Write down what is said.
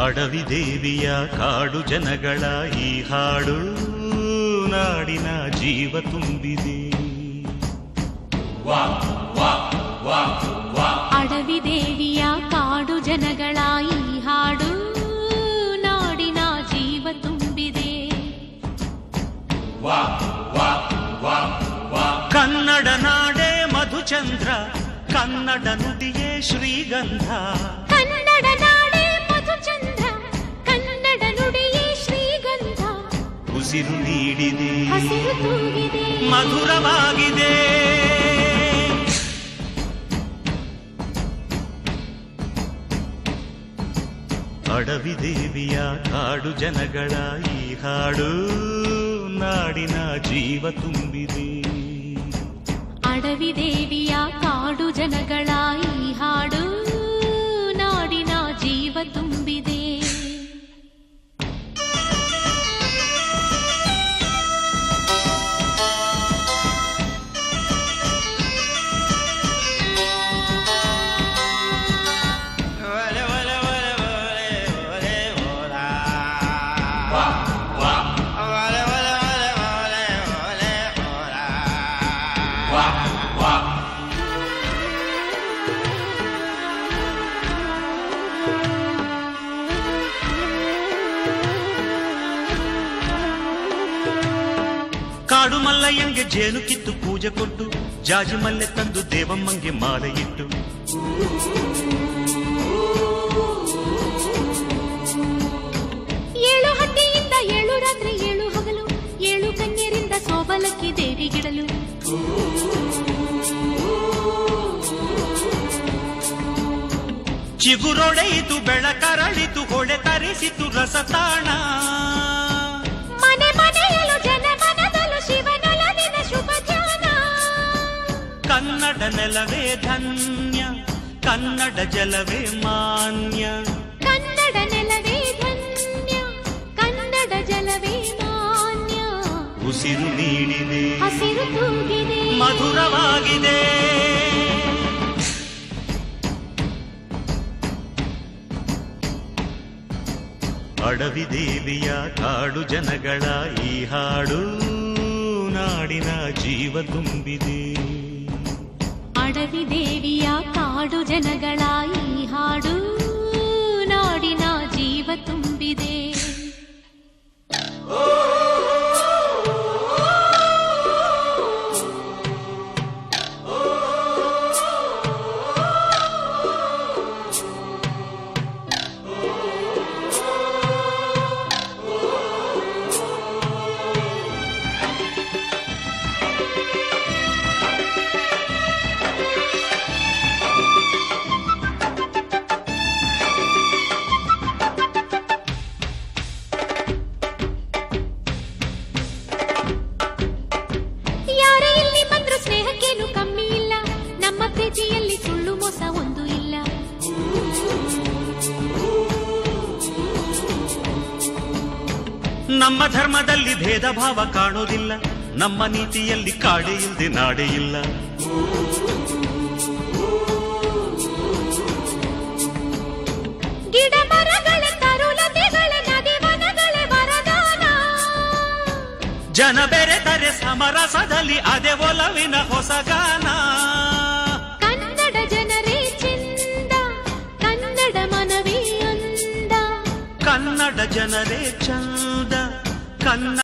ಅಡವಿ ದೇವಿಯ ಕಾಡು ಜನಗಳ ಈ ಹಾಡು ನಾಡಿನ ಜೀವ ತುಂಬಿದೆ. ಅಡವಿ ದೇವಿಯ ಕಾಡು ಜನಗಳ ಈ ಹಾಡು ನಾಡಿನ ಜೀವ ತುಂಬಿದೆ. ಕನ್ನಡ ನಾಡೇ ಮಧುಚಂದ್ರ, ಕನ್ನಡ ನುಡಿಯೇ ಶ್ರೀಗಂಧ. ಕನ್ನಡ ನಾಡೇ ಮಧುಚಂದ್ರ, ಕನ್ನಡ ನುಡಿಯೇ ಶ್ರೀಗಂಧ. ಉಸಿರು ನೀಡಿದೆ, ಹಸಿರು ತೂಗಿದೆ, ಮಧುರವಾಗಿದೆ. ಅಡವಿ ದೇವಿಯ ಕಾಡು ಜನಗಳ ಈ ಹಾಡು ನಾಡಿನ ಜೀವ ತುಂಬಿದೆ. ಅಡವಿ ದೇವಿಯ ಕಾಡು ಜನಗಳ ಈ ಹಾಡು ನಾಡಿನ ಜೀವ ತುಂಬಿದೆ. ಕಾಡು ಮಲ್ಲಯ್ಯಂಗೆ ಜೇನು ಕಿತ್ತು ಪೂಜೆ ಕೊಟ್ಟು, ಜಾಜಿ ಮಲ್ಲೆ ತಂದು ದೇವಮ್ಮಂಗೆ ಮಾಲೆ ಇಟ್ಟು, ಏಳು ಹಟ್ಟಿಯಿಂದ ಏಳು ರಾತ್ರಿ ಏಳು ಹಗಲು, ಏಳು ಕನ್ಯರಿಂದ ಸೋಬಲಕ್ಕಿ ದೇವಿಗಿಡಲು. ಚಿಗುರೊಡೆಯಿತು ಬೆಳಕರಳಿತು, ಹೊಳೆ ತರಿಸಿತು ರಸತಾಣ. ಮನೆ ಮನೆಯಲು ಜನ ಮನದಲು ಶಿವನೊಲವಿನ ಶುಭ ಜಾನ. ಕನ್ನಡ ನೆಲವೇ ಧನ್ಯ, ಕನ್ನಡ ಜಲವೇ ಮಾನ್ಯ. ಕನ್ನಡ ನೆಲವೇ ಧನ್ಯ, ಕನ್ನಡ ಜಲವೇ ಮಾನ್ಯ. ಉಸಿರು ನೀಡಿದೆ, ಹಸಿರು ತೂಗಿದೆ, ಮಧುರವಾಗಿದೆ. ಅಡವಿ ದೇವಿಯ ಕಾಡು ಜನಗಳ ಈ ಹಾಡು ನಾಡಿನ ಜೀವ ತುಂಬಿದೆ. ಅಡವಿ ದೇವಿಯ ಕಾಡು ಜನಗಳ ಈ ಹಾಡು ನಾಡಿನ ಜೀವ ತುಂಬಿದೆ. ಸುಳ್ಳು ಮೋಸ ಒಂದು ಇಲ್ಲ. ನಮ್ಮ ಧರ್ಮದಲ್ಲಿ ಭೇದ ಭಾವ ಕಾಣೋದಿಲ್ಲ, ನಮ್ಮ ನೀತಿಯಲ್ಲಿ ಕಾಡೆ ಇಲ್ಲದೆ ನಾಡೆ ಇಲ್ಲ. ಗಿಡ ಮರಗಳ ತರುಲತೆಗಳ ನದಿ ವನಗಳ ವರದಾನ. ಜನ ಬೆರೆತರೆ ಸಮರಸದಲ್ಲಿ ಅದೇ ಒಲವಿನ ಹೊಸಗಾನ. ಕನ್ನಡ ಜನರೇ ಚೆಂದ, ಕನ್ನಡ ಮನವೇ ಅಂದ. ಕನ್ನಡ ಜನರೇ ಚಂದ,